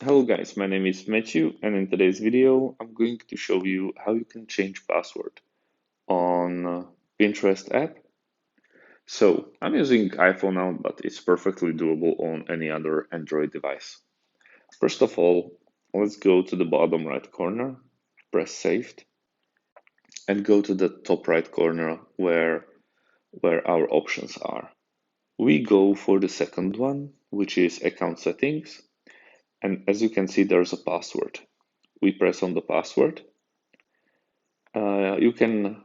Hello guys, my name is Matthew and in today's video I'm going to show you how you can change password on Pinterest app. So I'm using iPhone now, but it's perfectly doable on any other Android device. First of all, let's go to the bottom right corner, press saved, and go to the top right corner where our options are. We go for the second one, which is account settings, and as you can see there's a password. We press on the password. You can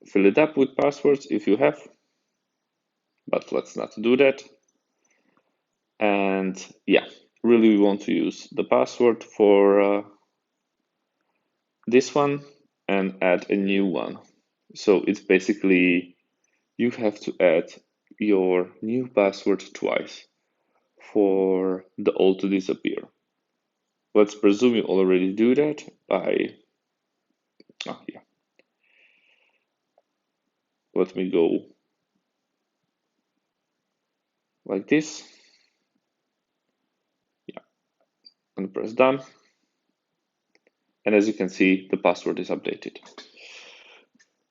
fill it up with passwords if you have, but let's not do that. And yeah, really we want to use the password for this one and add a new one. So it's basically you have to add your new password twice for the old to disappear. Let's presume you already do that by, yeah. Let me go like this. Yeah, and press done. And as you can see, the password is updated.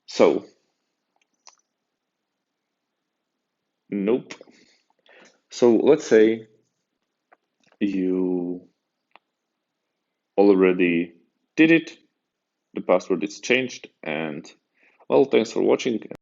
So, nope. So let's say you already did it, the password is changed, and well, thanks for watching.